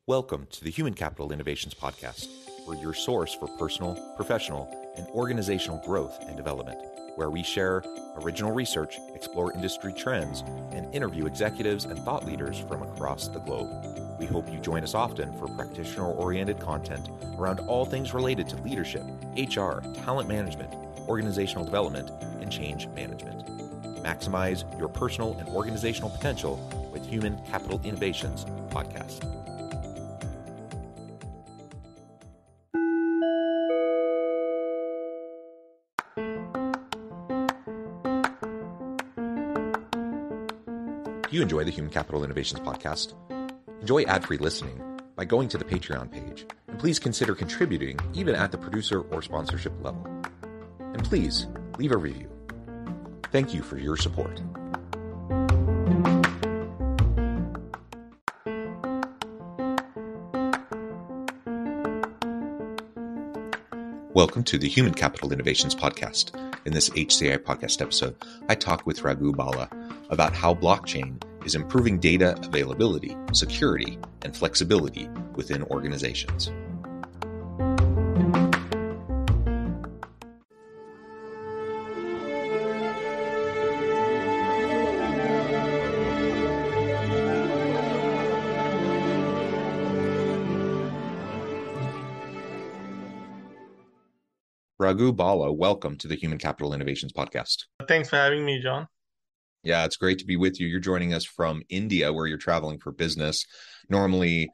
Welcome to the Human Capital Innovations Podcast. We're your source for personal, professional, and organizational growth and development, where we share original research, explore industry trends, and interview executives and thought leaders from across the globe. We hope you join us often for practitioner-oriented content around all things related to leadership, HR, talent management, organizational development, and change management. Maximize your personal and organizational potential with Human Capital Innovations Podcast. Do you enjoy the Human Capital Innovations Podcast? Enjoy ad-free listening by going to the Patreon page, and please consider contributing even at the producer or sponsorship level. And please leave a review. Thank you for your support. Welcome to the Human Capital Innovations Podcast. In this HCI podcast episode, I talk with Raghu Bala about how blockchain is improving data availability, security, and flexibility within organizations. Raghu Bala, welcome to the Human Capital Innovations Podcast. Thanks for having me, John. Yeah, it's great to be with you. You're joining us from India, where you're traveling for business, normally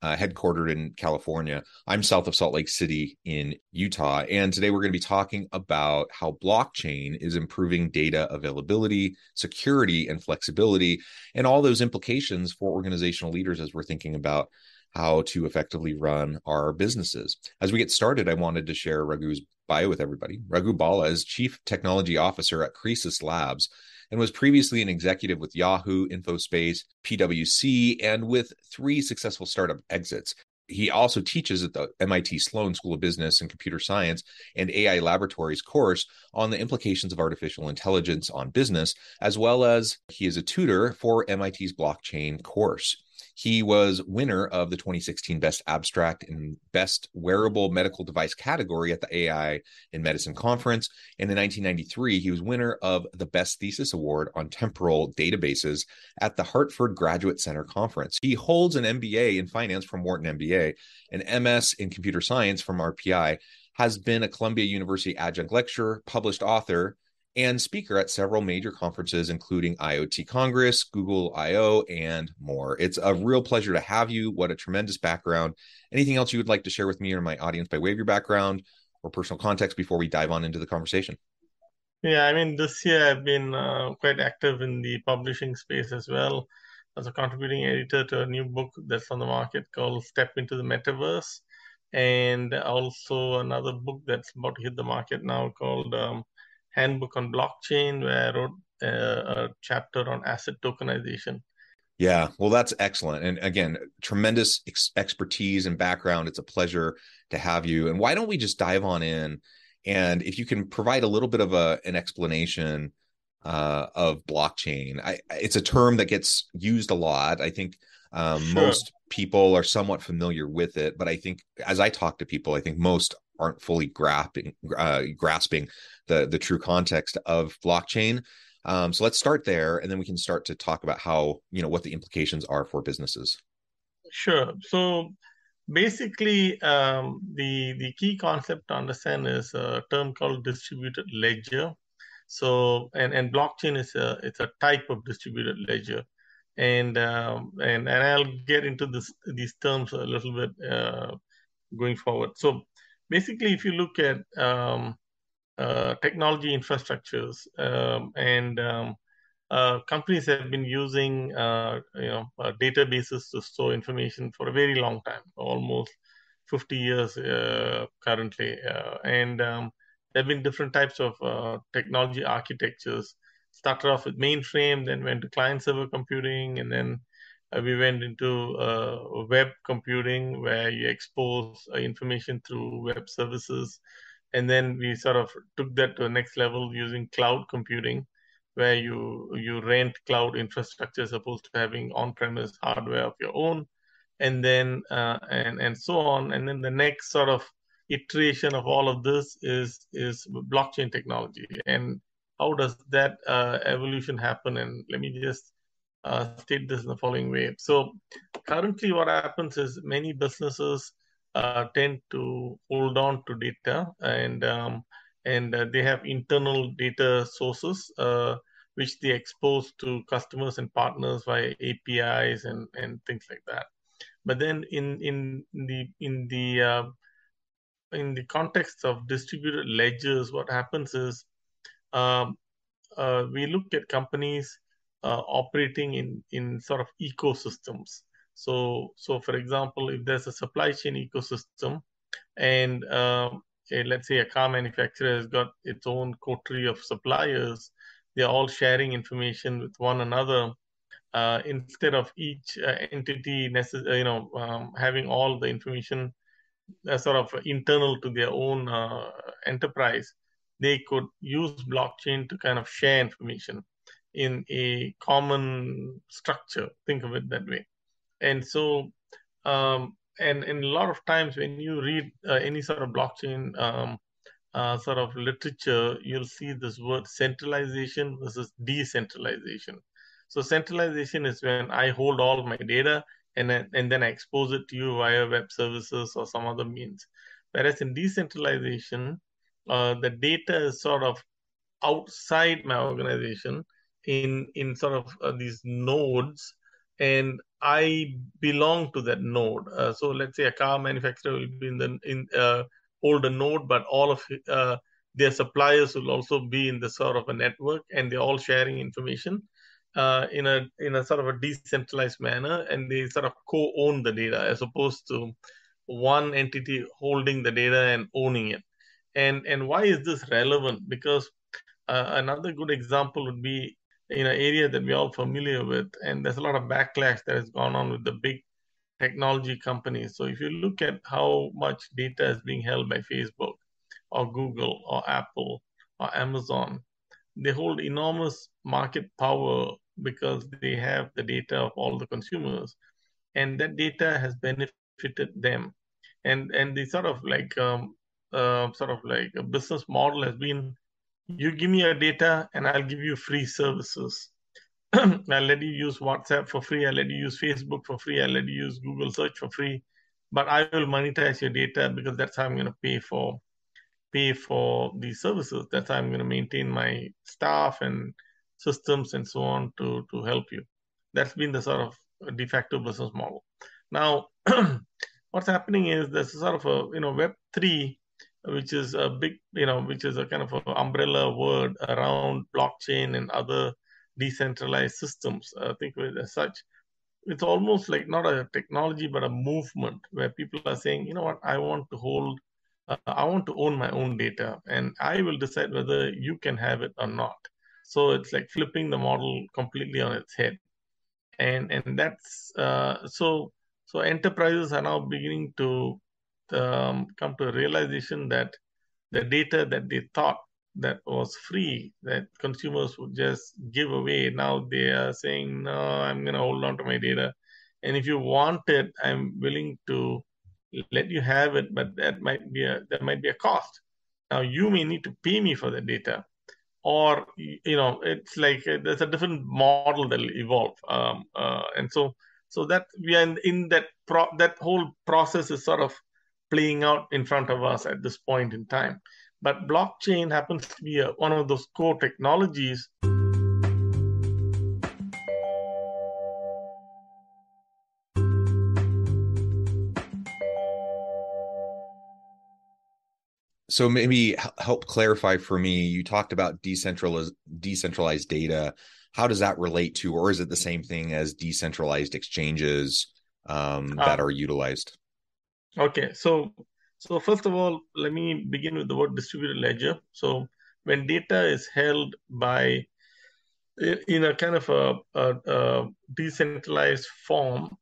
headquartered in California. I'm south of Salt Lake City in Utah. And today we're going to be talking about how blockchain is improving data availability, security, and flexibility, and all those implications for organizational leaders as we're thinking about how to effectively run our businesses. As we get started, I wanted to share Raghu's bio with everybody. Raghu Bala is Chief Technology Officer at Cresus Labs and was previously an executive with Yahoo, InfoSpace, PwC, and with 3 successful startup exits. He also teaches at the MIT Sloan School of Business and Computer Science and AI Laboratories course on the implications of artificial intelligence on business, as well as he is a tutor for MIT's blockchain course. He was winner of the 2016 Best Abstract and Best Wearable Medical Device category at the AI in Medicine Conference. And in 1993, he was winner of the Best Thesis Award on Temporal Databases at the Hartford Graduate Center Conference. He holds an MBA in Finance from Wharton MBA, an MS in Computer Science from RPI, has been a Columbia University adjunct lecturer, published author, and speaker at several major conferences, including IoT Congress, Google I/O, and more. It's a real pleasure to have you. What a tremendous background. Anything else you would like to share with me or my audience by way of your background or personal context before we dive on into the conversation? Yeah, this year I've been quite active in the publishing space as well as a contributing editor to a new book that's on the market called Step into the Metaverse, and also another book that's about to hit the market now called Handbook on Blockchain, where I wrote a chapter on asset tokenization. Yeah, well, that's excellent. And again, tremendous expertise and background. It's a pleasure to have you. And why don't we just dive on in? And if you can provide a little bit of an explanation of blockchain. It's a term that gets used a lot. I think Sure. most people are somewhat familiar with it, but I think as I talk to people, I think most aren't fully grasping the true context of blockchain. So let's start there, and then we can start to talk about how, what the implications are for businesses. Sure. So basically, the key concept to understand is a term called distributed ledger. So and blockchain is it's a type of distributed ledger, and I'll get into these terms a little bit going forward. So basically, if you look at technology infrastructures and companies have been using databases to store information for a very long time, almost 50 years currently, and there have been different types of technology architectures. Started off with mainframe, then went to client-server computing, and then we went into web computing, where you expose information through web services. And then we sort of took that to the next level using cloud computing, where you rent cloud infrastructure as opposed to having on-premise hardware of your own. and then and so on. And then the next sort of iteration of all of this is blockchain technology. And how does that evolution happen? And let me just state this in the following way. So currently what happens is many businesses tend to hold on to data, and they have internal data sources which they expose to customers and partners via APIs and things like that. But then in the context of distributed ledgers, what happens is um, we look at companies operating in sort of ecosystems. So for example, if there's a supply chain ecosystem, and let's say a car manufacturer has got its own coterie of suppliers, they're all sharing information with one another. Instead of each entity, having all the information sort of internal to their own enterprise, they could use blockchain to kind of share information in a common structure. Think of it that way. And so, and a lot of times when you read any sort of blockchain sort of literature, you'll see this word centralization versus decentralization. So centralization is when I hold all of my data and then I expose it to you via web services or some other means. Whereas in decentralization, the data is sort of outside my organization in sort of these nodes, and I belong to that node. So let's say a car manufacturer will be in hold a node, but all of their suppliers will also be in the sort of a network, and they're all sharing information in a sort of a decentralized manner, and they sort of co-own the data as opposed to one entity holding the data and owning it. And why is this relevant? Because another good example would be in an area that we're all familiar with, and there's a lot of backlash that has gone on with the big technology companies. So if you look at how much data is being held by Facebook or Google or Apple or Amazon, they hold enormous market power because they have the data of all the consumers, and that data has benefited them. And the sort of like a business model has been, you give me your data and I'll give you free services. I'll let you use WhatsApp for free. I'll let you use Facebook for free. I'll let you use Google search for free. But I will monetize your data because that's how I'm going to pay for these services. That's how I'm going to maintain my staff and systems and so on to help you. That's been the sort of de facto business model. Now, what's happening is there's a sort of a Web3, which is a big which is a kind of an umbrella word around blockchain and other decentralized systems. Think of it as such. It's almost like not a technology but a movement where people are saying, you know what, I want to own my own data, and I will decide whether you can have it or not. So it's like flipping the model completely on its head, and that's so enterprises are now beginning to come to a realization that the data that they thought that was free, that consumers would just give away, now they are saying, no, I'm going to hold on to my data, and if you want it, I'm willing to let you have it, but there might be a cost. Now you may need to pay me for the data, or it's like there's a different model that'll evolve, and so that we are in that that whole process is sort of playing out in front of us at this point in time. But blockchain happens to be one of those core technologies. So maybe help clarify for me. You talked about decentralized data. How does that relate to, or is it the same thing as decentralized exchanges that are utilized? Okay, so first of all, let me begin with the word distributed ledger. So when data is held by in a kind of a decentralized form,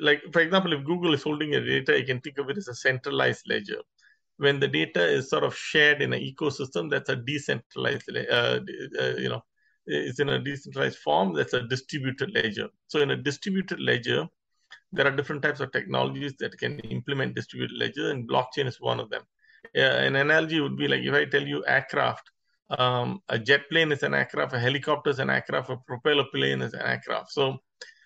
like for example, if Google is holding your data, you can think of it as a centralized ledger. When the data is sort of shared in an ecosystem, that's a decentralized, it's in a decentralized form, that's a distributed ledger. So in a distributed ledger, there are different types of technologies that can implement distributed ledger, and blockchain is one of them. An analogy would be like if I tell you aircraft, a jet plane is an aircraft, a helicopter is an aircraft, a propeller plane is an aircraft.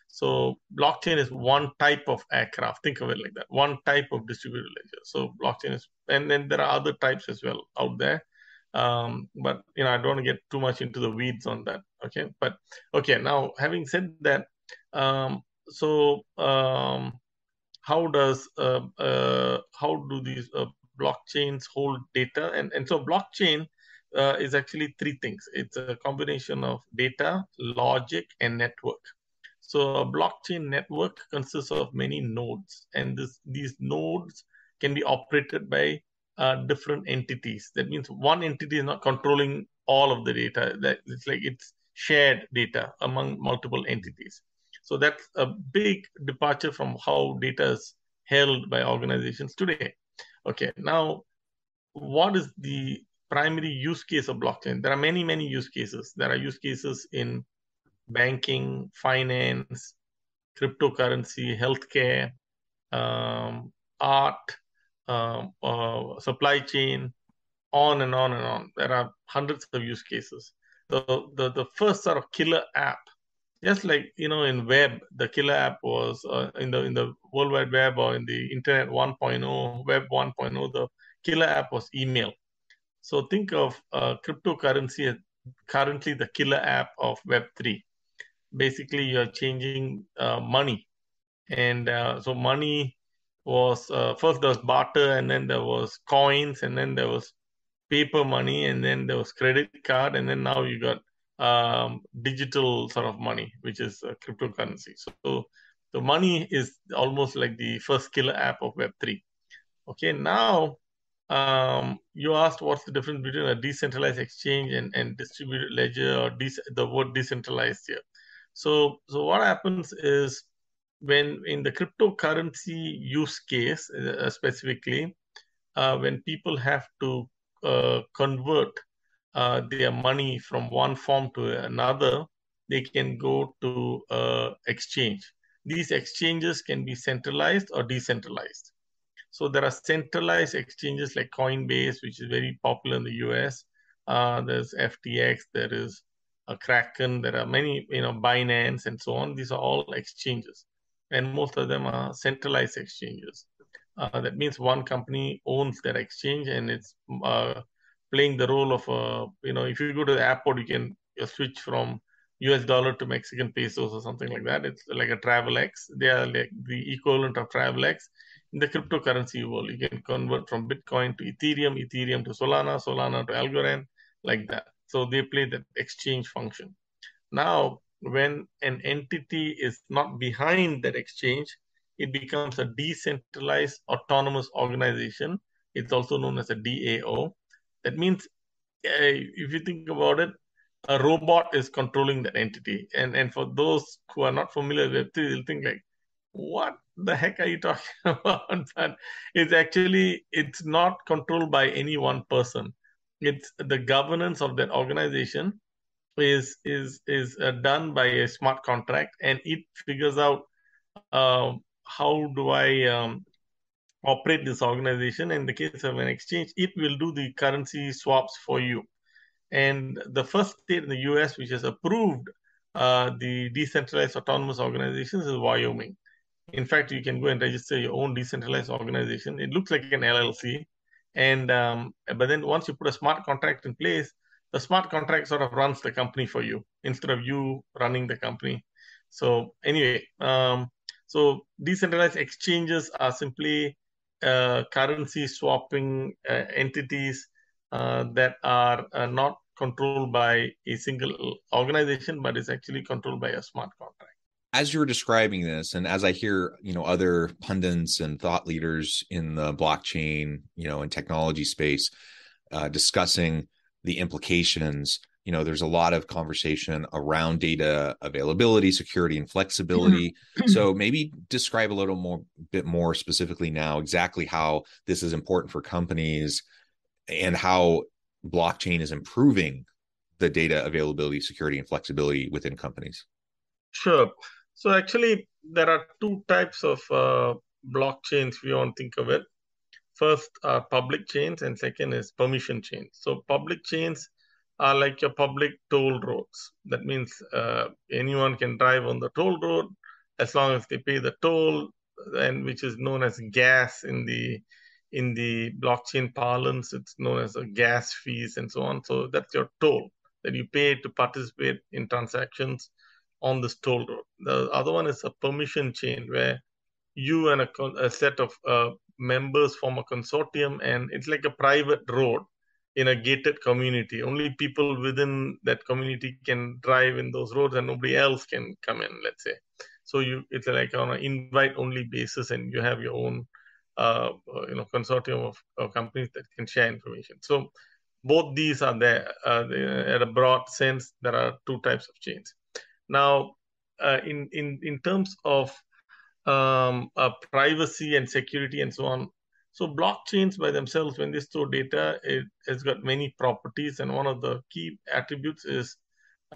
So blockchain is one type of aircraft. Think of it like that. One type of distributed ledger. So blockchain is, and then there are other types as well out there. But I don't want to get too much into the weeds on that. Okay. But okay, now having said that, so how do these blockchains hold data? And so blockchain is actually three things. It's a combination of data, logic, and network. So a blockchain network consists of many nodes, and these nodes can be operated by different entities. That means one entity is not controlling all of the data. That it's like it's shared data among multiple entities. So that's a big departure from how data is held by organizations today. Okay, now what is the primary use case of blockchain? There are many, many use cases. There are use cases in banking, finance, cryptocurrency, healthcare, art, supply chain, on and on and on. There are hundreds of use cases. The first sort of killer app, just like in web, the killer app was in the World Wide Web or in the Internet 1.0, Web 1.0. The killer app was email. So think of cryptocurrency as currently the killer app of Web 3. Basically, you're changing money. And so money was first there was barter, and then there was coins, and then there was paper money, and then there was credit card, and then now you got digital sort of money, which is cryptocurrency. So the money is almost like the first killer app of Web3. Okay, now you asked what's the difference between a decentralized exchange and distributed ledger, or the word decentralized here. So what happens is when in the cryptocurrency use case specifically, when people have to convert their money from one form to another, they can go to exchange. These exchanges can be centralized or decentralized. So there are centralized exchanges like Coinbase, which is very popular in the US. There's FTX, there is Kraken, there are many, Binance and so on. These are all exchanges, and most of them are centralized exchanges. That means one company owns that exchange, and it's playing the role of if you go to the airport, you can switch from US dollar to Mexican pesos or something like that. It's like a TravelX. They are like the equivalent of TravelX in the cryptocurrency world. You can convert from Bitcoin to Ethereum, Ethereum to Solana, Solana to Algorand, like that. So they play that exchange function. Now, when an entity is not behind that exchange, it becomes a decentralized autonomous organization. It's also known as a DAO. That means, if you think about it, a robot is controlling that entity. And for those who are not familiar with Web3, they'll think like, what the heck are you talking about? But it's not controlled by any one person. It's the governance of that organization is done by a smart contract, and it figures out how do I operate this organization. In the case of an exchange, it will do the currency swaps for you. And the first state in the US which has approved the decentralized autonomous organizations is Wyoming. In fact, you can go and register your own decentralized organization. It looks like an LLC. And but then once you put a smart contract in place, the smart contract sort of runs the company for you instead of you running the company. So anyway, so decentralized exchanges are simply currency swapping entities that are not controlled by a single organization, but is actually controlled by a smart contract. As you're describing this, and as I hear, other pundits and thought leaders in the blockchain, and technology space discussing the implications, there's a lot of conversation around data availability, security, and flexibility. So maybe describe a bit more specifically now exactly how this is important for companies and how blockchain is improving the data availability, security, and flexibility within companies. Sure. So actually, there are two types of blockchains, if you want to think of it. First are public chains, and second is permission chains. So public chains are like your public toll roads. That means anyone can drive on the toll road as long as they pay the toll, and which is known as gas in the blockchain parlance. It's known as a gas fees and so on. So that's your toll that you pay to participate in transactions on this toll road. The other one is a permission chain where you and a set of members form a consortium, and it's like a private road in a gated community. Only people within that community can drive in those roads, and nobody else can come in, let's say. So it's like on an invite-only basis, and you have your own, consortium of companies that can share information. So both these are there. At a broad sense, there are two types of chains. Now, in terms of privacy and security and so on. So blockchains by themselves, when they store data, it has got many properties, and one of the key attributes is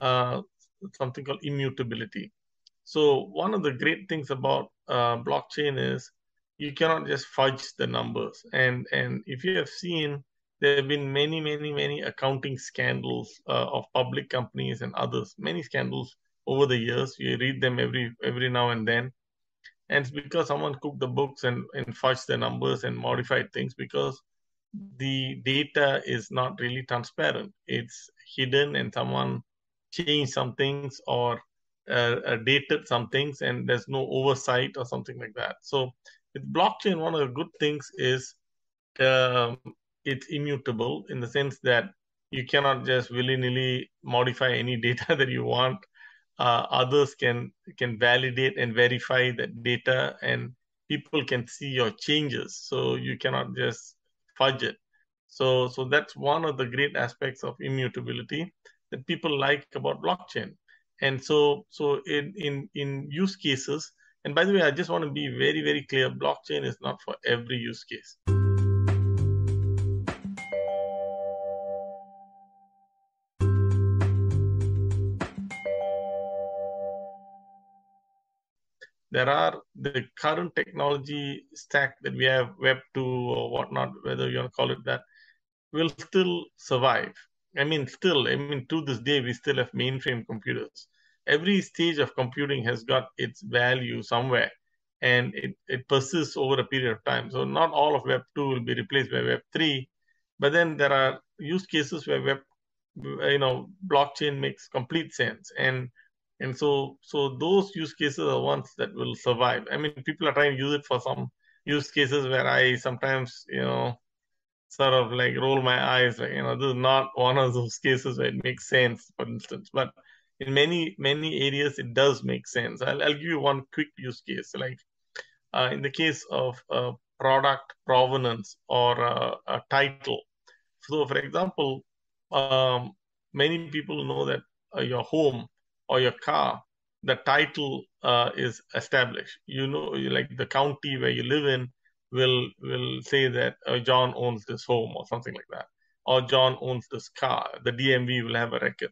uh, something called immutability. So one of the great things about blockchain is you cannot just fudge the numbers. And if you have seen, there have been many accounting scandals of public companies and others, many scandals over the years. You read them every now and then, and it's because someone cooked the books and fudged the numbers and modified things, because the data is not really transparent. It's hidden, and someone changed some things or dated some things, and there's no oversight or something like that. So with blockchain, one of the good things is um, it's immutable in the sense that you cannot just willy-nilly modify any data that you want. Others can validate and verify that data, and people can see your changes. So you cannot just fudge it. So that's one of the great aspects of immutability that people like about blockchain. And so in use cases, and by the way, I just want to be very clear: blockchain is not for every use case. There are the current technology stack that we have, Web 2 or whatnot, whether you want to call it that, will still survive. To this day, we still have mainframe computers. Every stage of computing has got its value somewhere, and it persists over a period of time. So not all of Web 2 will be replaced by Web 3, but then there are use cases where blockchain makes complete sense. And so those use cases are ones that will survive. People are trying to use it for some use cases where I sometimes, sort of like roll my eyes, like, this is not one of those cases where it makes sense, for instance. But in many areas, it does make sense. I'll give you one quick use case. Like in the case of product provenance or a title. So, for example, um, many people know that your home or your car, the title is established. Like the county where you live in will say that John owns this home or something like that, or John owns this car. The DMV will have a record.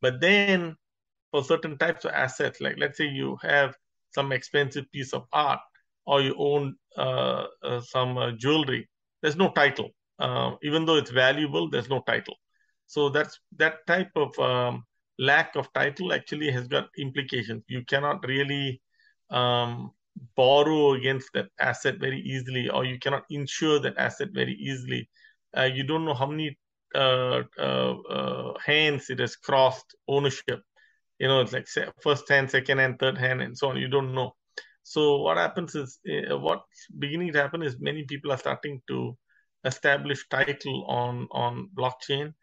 But then for certain types of assets, like let's say you have some expensive piece of art, or you own some jewelry, there's no title. Even though it's valuable, there's no title. So that type of lack of title actually has got implications. You cannot really um, borrow against that asset very easily, or you cannot insure that asset very easily. You don't know how many hands it has crossed ownership. It's like first hand, second hand, third hand, and so on. You don't know. So what happens is, what's beginning to happen is many people are starting to establish title on blockchain,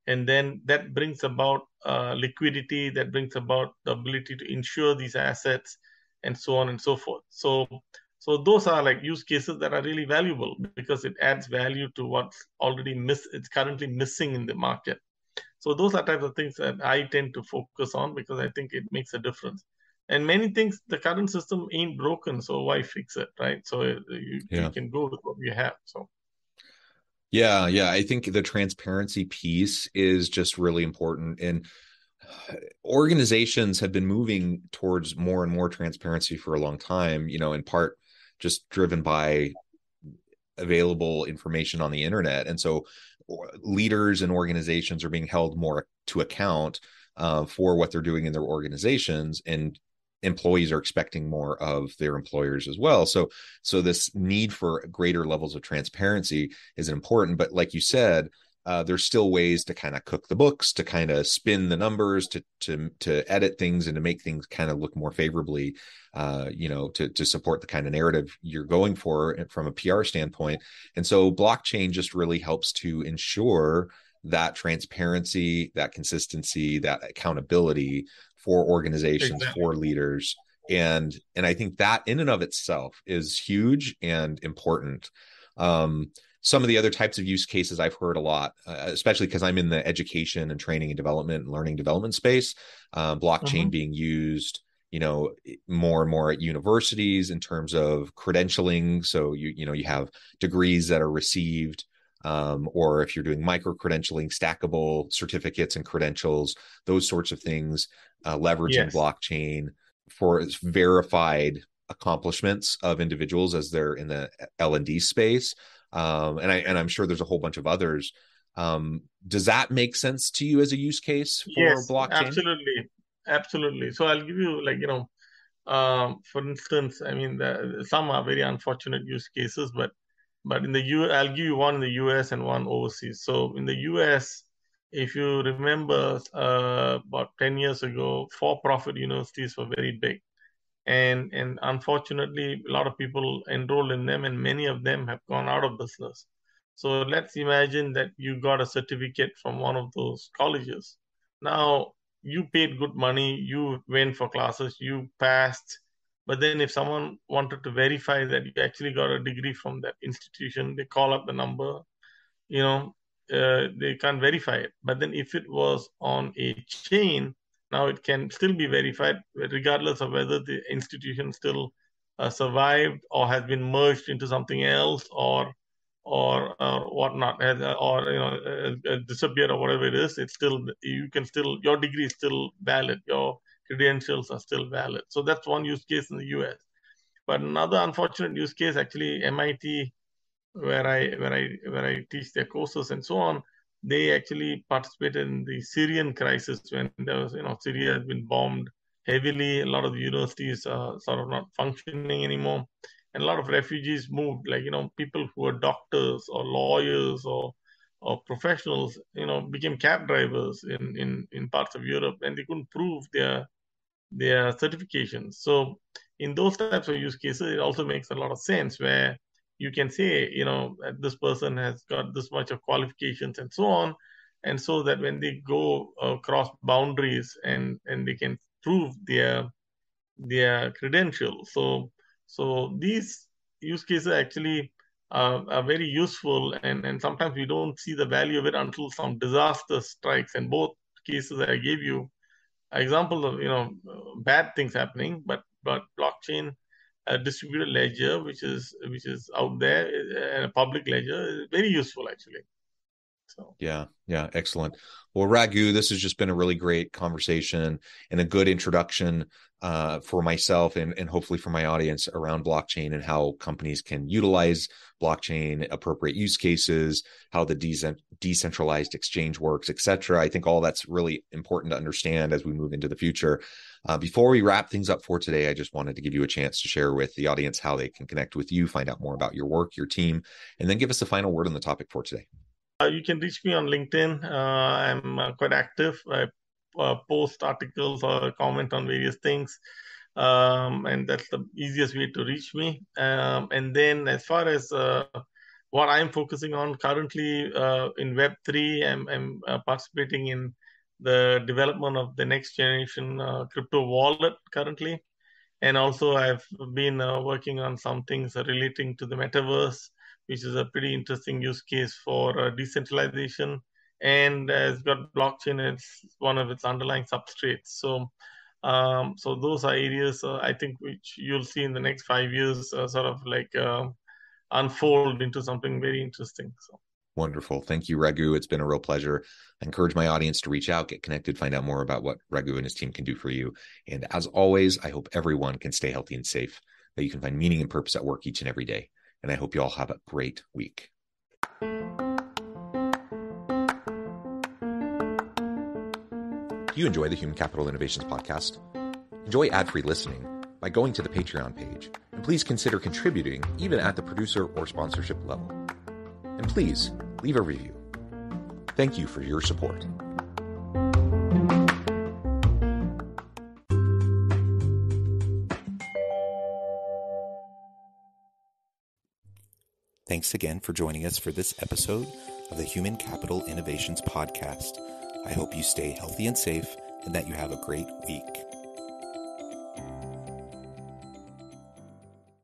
and then that brings about liquidity, that brings about the ability to insure these assets, and so on and so forth. So those are like use cases that are really valuable because it adds value to what's it's currently missing in the market. So those are types of things that I tend to focus on because I think it makes a difference. And many things, the current system ain't broken, so why fix it, right? So you Yeah. can go with what you have. So Yeah, I think the transparency piece is just really important. And Organizations have been moving towards more and more transparency for a long time, in part just driven by available information on the internet. And so leaders and organizations are being held more to account for what they're doing in their organizations, and employees are expecting more of their employers as well. So this need for greater levels of transparency is important. But like you said, there's still ways to kind of cook the books, to kind of spin the numbers, to edit things, and to make things kind of look more favorably, to support the kind of narrative you're going for from a PR standpoint. And so blockchain just really helps to ensure that transparency, that consistency, that accountability for organizations, Exactly. for leaders. And I think that in and of itself is huge and important. Some of the other types of use cases I've heard a lot, especially because I'm in the education and training and development and learning development space, blockchain being used, more and more at universities in terms of credentialing. So you have degrees that are received, or if you're doing micro credentialing, stackable certificates and credentials, those sorts of things, leveraging Yes. blockchain for verified accomplishments of individuals as they're in the L&D space. And I'm sure there's a whole bunch of others. Does that make sense to you as a use case for Yes, blockchain? absolutely. Absolutely. So I'll give you, like, for instance, I mean, some are very unfortunate use cases, but in the I'll give you one in the US and one overseas. So in the US, if you remember, about 10 years ago, for-profit universities were very big. And unfortunately, a lot of people enrolled in them, and many of them have gone out of business. So let's imagine that you got a certificate from one of those colleges. Now, you paid good money, you went for classes, you passed. But then, if someone wanted to verify that you actually got a degree from that institution, they call up the number, you know, they can't verify it. But then if it was on a chain, now it can still be verified regardless of whether the institution still survived or has been merged into something else, or whatnot, or disappeared or whatever it is. It's still, you can still, your degree is still valid, your credentials are still valid. So that's one use case in the US. But another unfortunate use case, actually, MIT, where I teach their courses and so on, they actually participated in the Syrian crisis when there was, Syria has been bombed heavily. A lot of the universities are sort of not functioning anymore, and a lot of refugees moved. Like, people who were doctors or lawyers or professionals, became cab drivers in parts of Europe, and they couldn't prove their certifications. So in those types of use cases, it also makes a lot of sense where you can say, this person has got this much of qualifications and so on. And so that when they go across boundaries, and they can prove their credentials. So these use cases actually are very useful, and sometimes we don't see the value of it until some disaster strikes. And both cases that I gave you examples of bad things happening, but blockchain, a distributed ledger, which is out there, and a public ledger, is very useful actually. So Yeah, excellent. Well, Raghu, this has just been a really great conversation and a good introduction for myself and hopefully for my audience around blockchain and how companies can utilize blockchain, appropriate use cases, how the decentralized exchange works, et cetera. I think all that's really important to understand as we move into the future. Before we wrap things up for today, I just wanted to give you a chance to share with the audience how they can connect with you, find out more about your work, your team, and then give us the final word on the topic for today. you can reach me on LinkedIn. I'm quite active. I post articles or comment on various things. And that's the easiest way to reach me. And then, as far as what I'm focusing on currently in Web3, I'm participating in the development of the next generation crypto wallet currently. And also, I've been working on some things relating to the metaverse, which is a pretty interesting use case for decentralization. And it's got blockchain as one of its underlying substrates. So those are areas I think which you'll see in the next 5 years, sort of like unfold into something very interesting. So. Wonderful. Thank you, Raghu. It's been a real pleasure. I encourage my audience to reach out, get connected, find out more about what Raghu and his team can do for you. And as always, I hope everyone can stay healthy and safe, that you can find meaning and purpose at work each and every day. And I hope you all have a great week. Do you enjoy the Human Capital Innovations podcast? Enjoy ad-free listening by going to the Patreon page. And please consider contributing even at the producer or sponsorship level. And please leave a review. Thank you for your support. Thanks again for joining us for this episode of the Human Capital Innovations podcast. I hope you stay healthy and safe and that you have a great week.